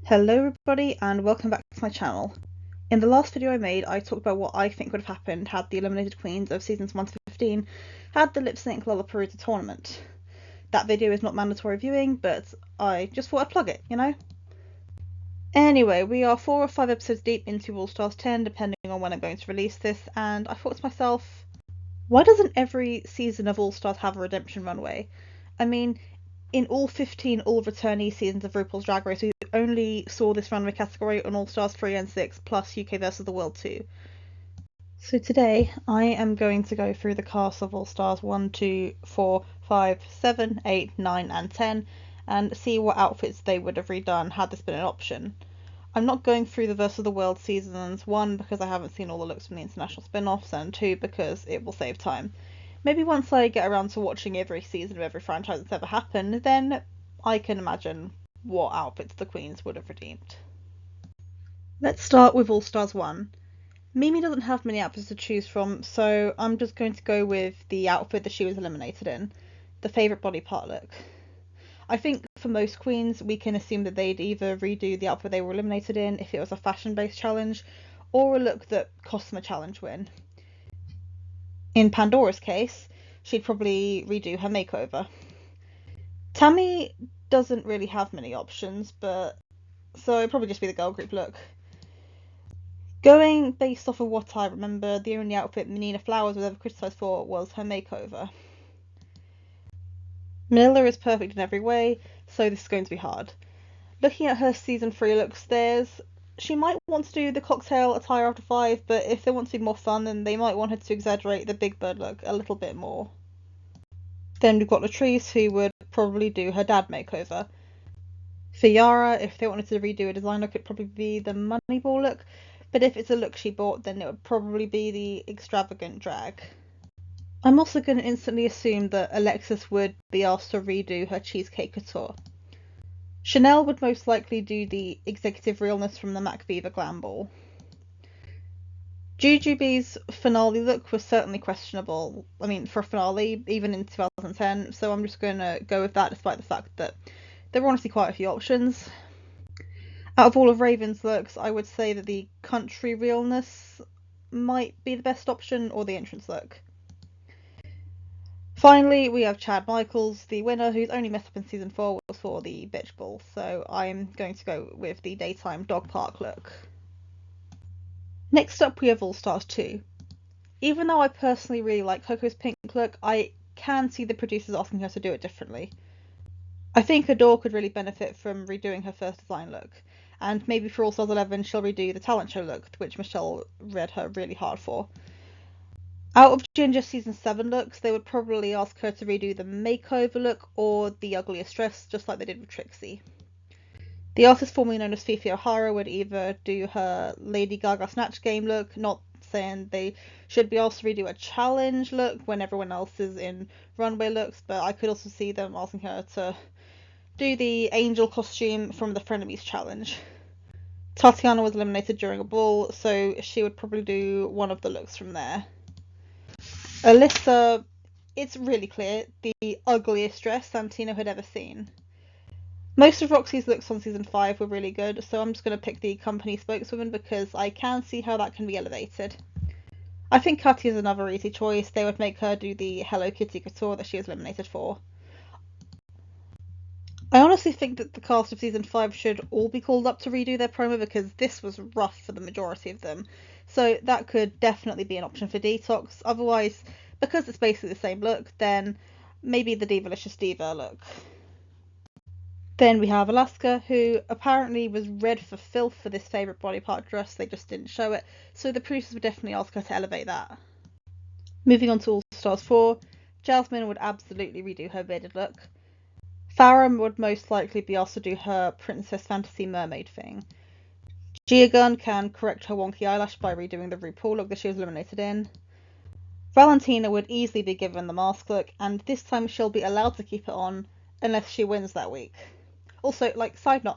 Hello everybody and welcome back to my channel. In the last video I made, I talked about what I think would have happened had the eliminated queens of seasons 1 to 15 had the lip sync Lollapalooza tournament. That video is not mandatory viewing, but I just thought I'd plug it, you know? Anyway, we are 4 or 5 episodes deep into All Stars 10, depending on when I'm going to release this, and I thought to myself, why doesn't every season of All Stars have a redemption runway? I mean, in all 15 all returnee seasons of RuPaul's Drag Race, we only saw this runway category on All Stars 3 and 6 plus UK vs the World 2. So today I am going to go through the cast of All Stars 1, 2, 4, 5, 7, 8, 9 and 10 and see what outfits they would have redone had this been an option. I'm not going through the Versus the World seasons, 1 because I haven't seen all the looks from the international spin-offs, and 2 because it will save time. Maybe once I get around to watching every season of every franchise that's ever happened, then I can imagine what outfits the queens would have redeemed. Let's start with All Stars 1. Mimi doesn't have many outfits to choose from, so I'm just going to go with the outfit that she was eliminated in, the favourite body part look. I think for most queens, we can assume that they'd either redo the outfit they were eliminated in if it was a fashion-based challenge, or a look that cost them a challenge win. In Pandora's case, she'd probably redo her makeover. Tammy doesn't really have many options, but so it'd probably just be the girl group look. Going based off of what I remember, the only outfit Menina Flowers was ever criticised for was her makeover. Manila is perfect in every way, so this is going to be hard. Looking at her season 3 looks, she might want to do the cocktail attire after 5, but if they want to be more fun, then they might want her to exaggerate the Big Bird look a little bit more. Then we've got Latrice, who would probably do her dad makeover. For Yara, if they wanted to redo a design look, it'd probably be the Moneyball look, but if it's a look she bought, then it would probably be the extravagant drag. I'm also going to instantly assume that Alexis would be asked to redo her cheesecake couture. Chanel would most likely do the executive realness from the Mac Viva Glam Ball. Jujubee's finale look was certainly questionable, for a finale, even in 2010, so I'm just going to go with that despite the fact that there were honestly quite a few options. Out of all of Raven's looks, I would say that the country realness might be the best option, or the entrance look. Finally, we have Chad Michaels, the winner, whose only mess up in season 4 was for the bitch ball, so I'm going to go with the daytime dog park look. Next up we have All Stars 2. Even though I personally really like Coco's pink look, I can see the producers asking her to do it differently. I think Adore could really benefit from redoing her first design look, and maybe for All Stars 11 she'll redo the talent show look, which Michelle read her really hard for. Out of Ginger season 7 looks, they would probably ask her to redo the makeover look or the ugliest dress, just like they did with Trixie. The artist formerly known as Fifi O'Hara would either do her Lady Gaga Snatch Game look, not saying they should be asked to redo a challenge look when everyone else is in runway looks, but I could also see them asking her to do the angel costume from the Frenemies challenge. Tatiana was eliminated during a ball, so she would probably do one of the looks from there. Alyssa, it's really clear, the ugliest dress Santino had ever seen. Most of Roxy's looks on season 5 were really good, so I'm just going to pick the company spokeswoman because I can see how that can be elevated. I think Cutty is another easy choice. They would make her do the Hello Kitty couture that she was eliminated for. I honestly think that the cast of season 5 should all be called up to redo their promo because this was rough for the majority of them. So that could definitely be an option for Detox. Otherwise, because it's basically the same look, then maybe the Divalicious Diva look. Then we have Alaska, who apparently was red for filth for this favourite body part dress, they just didn't show it, so the producers would definitely ask her to elevate that. Moving on to All Stars 4, Jasmine would absolutely redo her bearded look. Farrah would most likely be asked to do her Princess Fantasy Mermaid thing. Gia Gunn can correct her wonky eyelash by redoing the RuPaul look that she was eliminated in. Valentina would easily be given the mask look, and this time she'll be allowed to keep it on unless she wins that week. Also, side note,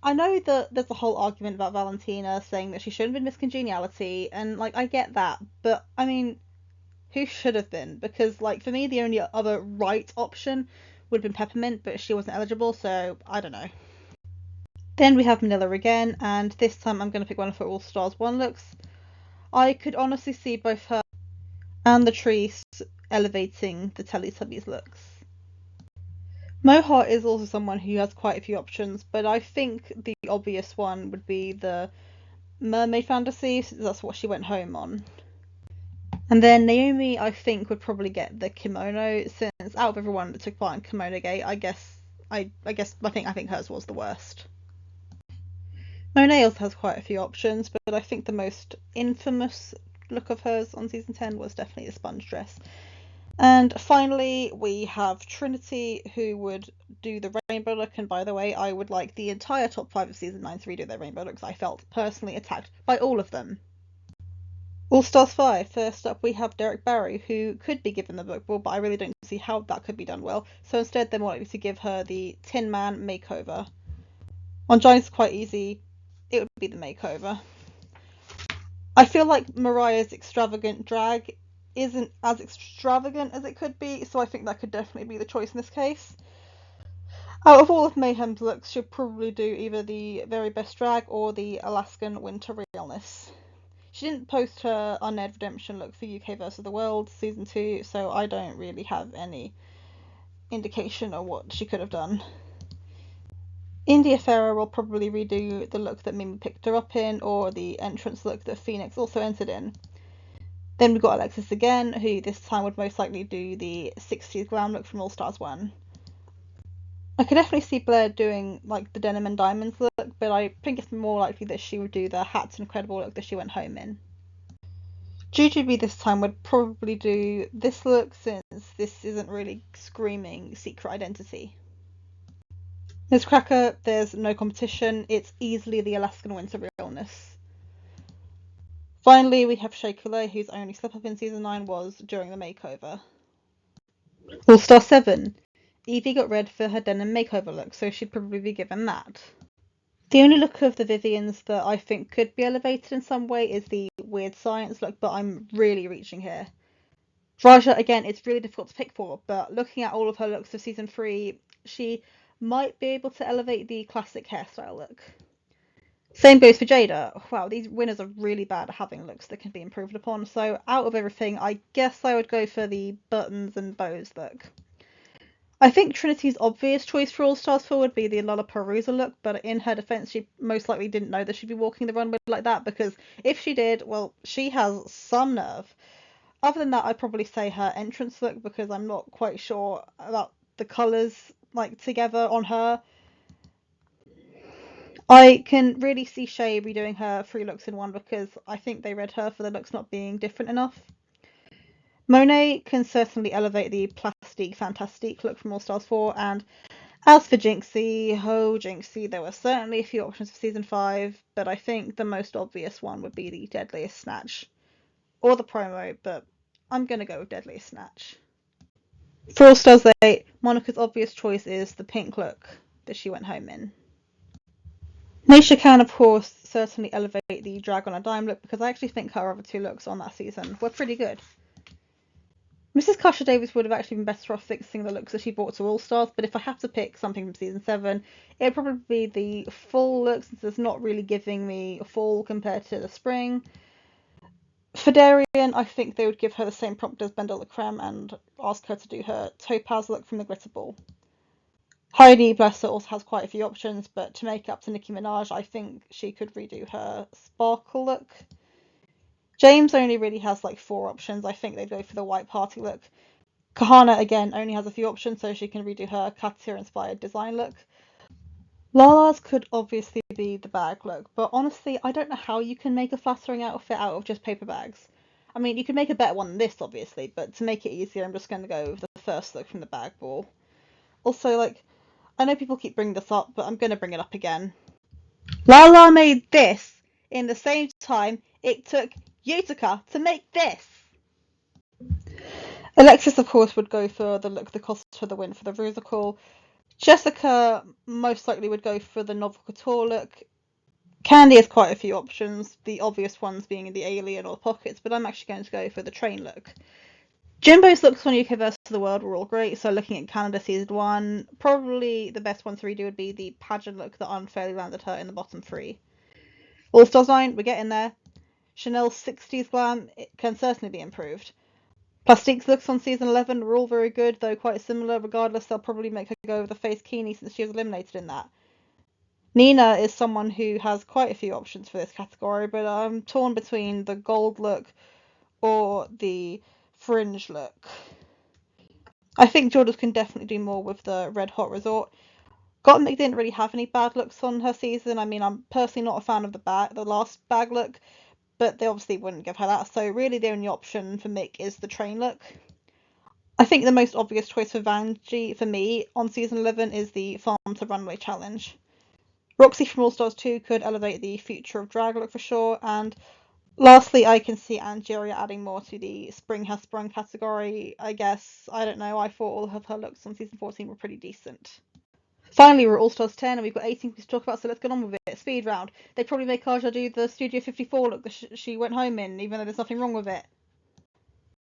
I know that there's a whole argument about Valentina saying that she shouldn't have been Miss Congeniality, and, I get that, but, who should have been? Because, for me, the only other right option would have been Peppermint, but she wasn't eligible, so I don't know. Then we have Manila again, and this time I'm going to pick one of her All Stars 1 looks. I could honestly see both her and the trees elevating the Teletubbies looks. Mohart is also someone who has quite a few options, but I think the obvious one would be the Mermaid Fantasy, since that's what she went home on. And then Naomi, I think, would probably get the kimono, since out of everyone that took part in Kimono Gate, I think hers was the worst. Monet also has quite a few options, but I think the most infamous look of hers on season 10 was definitely the sponge dress. And finally, we have Trinity, who would do the rainbow look. And by the way, I would like the entire top 5 of season 9 to redo their rainbow looks. I felt personally attacked by all of them. All Stars 5. First up, we have Derek Barry, who could be given the book ball, but I really don't see how that could be done well. So instead, they're more likely to give her the Tin Man makeover. On Giants, it's quite easy. It would be the makeover. I feel like Mariah's extravagant drag isn't as extravagant as it could be, so I think that could definitely be the choice in this case. Out of all of Mayhem's looks, she'll probably do either the Very Best Drag or the Alaskan Winter Realness. She didn't post her Unaired Redemption look for UK vs. the World season 2, so I don't really have any indication of what she could have done. India Ferrer will probably redo the look that Mimi picked her up in, or the entrance look that Phoenix also entered in. Then we've got Alexis again, who this time would most likely do the 60s glam look from All Stars 1. I could definitely see Blair doing like the denim and diamonds look, but I think it's more likely that she would do the hats and credible look that she went home in. Jujubee this time would probably do this look, since this isn't really screaming secret identity. Ms. Cracker, there's no competition, it's easily the Alaskan Winter Realness. Finally, we have Shea Coulee, whose only slip up in season 9 was during the makeover. All Star 7. Evie got red for her denim makeover look, so she'd probably be given that. The only look of the Vivians that I think could be elevated in some way is the weird science look, but I'm really reaching here. Raja, again, it's really difficult to pick for, but looking at all of her looks of season 3, she might be able to elevate the classic hairstyle look. Same goes for Jada. Wow, these winners are really bad at having looks that can be improved upon, so out of everything, I guess I would go for the buttons and bows look. I think Trinity's obvious choice for All Stars 4 would be the Lollapalooza look, but in her defense, she most likely didn't know that she'd be walking the runway like that, because if she did, well, she has some nerve. Other than that, I'd probably say her entrance look, because I'm not quite sure about the colours like together on her. I can really see Shea redoing her 3 looks in one, because I think they read her for the looks not being different enough. Monet can certainly elevate the Plastique Fantastique look from All Stars 4, and as for Jinxie, oh Jinxie, there were certainly a few options for season 5, but I think the most obvious one would be the Deadliest Snatch. Or the promo, but I'm gonna go with Deadliest Snatch. For All Stars 8, Monica's obvious choice is the pink look that she went home in. Naisha can, of course, certainly elevate the Drag on a Dime look, because I actually think her other 2 looks on that season were pretty good. Mrs. Kasha Davis would have actually been better off fixing the looks that she brought to All Stars, but if I have to pick something from season 7, it would probably be the fall look, since it's not really giving me a fall compared to the spring. For Darian, I think they would give her the same prompt as Bendel the Creme and ask her to do her topaz look from the glitter ball. Heidi, bless her, also has quite a few options, but to make up to Nicki Minaj, I think she could redo her sparkle look. James only really has like 4 options. I think they'd go for the white party look. Kahana, again, only has a few options, so she can redo her Katia-inspired design look. Lala's could obviously be the bag look, but honestly, I don't know how you can make a flattering outfit out of just paper bags. I mean, you could make a better one than this, obviously, but to make it easier, I'm just going to go with the first look from the bag ball. Also, like, I know people keep bringing this up, but I'm going to bring it up again. Lala made this in the same time it took Utica to make this. Alexis, of course, would go for the look that cost her the win for the Rusical. Jessica most likely would go for the novel couture look. Candy has quite a few options, the obvious ones being the alien or the pockets, but I'm actually going to go for the train look. Jimbo's looks on UK vs. the World were all great, so looking at Canada Season 1, probably the best one to redo would be the pageant look that unfairly landed her in the bottom 3. All Stars 9, we're getting there. Chanel's 60s glam, it can certainly be improved. Plastique's looks on Season 11 were all very good, though quite similar. Regardless, they'll probably make her go with the face Keeney since she was eliminated in that. Nina is someone who has quite a few options for this category, but I'm torn between the gold look or the fringe look. I think Georges can definitely do more with the Red Hot Resort. Gottmik didn't really have any bad looks on her season. I mean, I'm personally not a fan of the last bag look, but they obviously wouldn't give her that, so really the only option for Mick is the train look. I think the most obvious choice for Vanjie, for me, on Season 11 is the Farm to Runway challenge. Roxy from All Stars 2 could elevate the future of drag look for sure, and lastly, I can see Angeria adding more to the Spring Has Sprung category, I guess. I don't know, I thought all of her looks on Season 14 were pretty decent. Finally, we're at All Stars 10 and we've got 18 to talk about, so let's get on with it. Speed round. They'd probably make Aja do the Studio 54 look that she went home in, even though there's nothing wrong with it.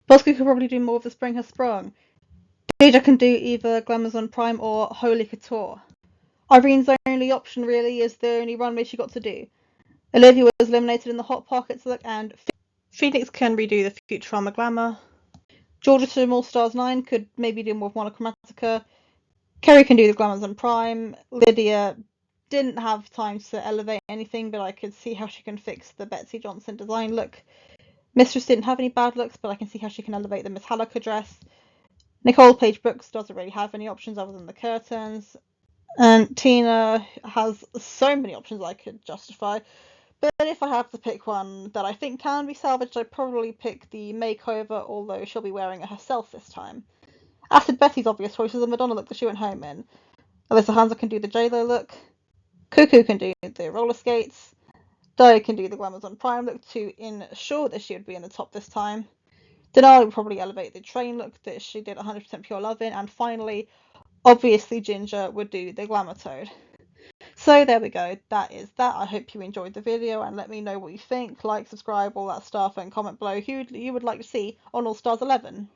Bosco could probably do more of the Spring Has Sprung. Deja can do either Glamazon Prime or Holy Couture. Irene's only option really is the only runway she got to do. Olivia was eliminated in the Hot Pockets look, and Phoenix can redo the Futurama Glamour. Georgia from All Stars 9 could maybe do more of Monochromatica. Kerry can do the Glamazon Prime. Lydia didn't have time to elevate anything, but I could see how she can fix the Betsy Johnson design look. Mistress didn't have any bad looks, but I can see how she can elevate the Miss Halaka dress. Nicole Page Brooks doesn't really have any options other than the curtains. And Tina has so many options I could justify. But if I have to pick one that I think can be salvaged, I'd probably pick the makeover, although she'll be wearing it herself this time. Acid Betty's obvious choice is the Madonna look that she went home in. Alyssa Hansa can do the J-Lo look. Cuckoo can do the roller skates. Di can do the Glamazon Prime look to ensure that she would be in the top this time. Denali would probably elevate the train look that she did 100% pure love in. And finally, obviously Ginger would do the Glamour Toad. So there we go, that is that. I hope you enjoyed the video and let me know what you think. Like, subscribe, all that stuff, and comment below who you would like to see on All Stars 11.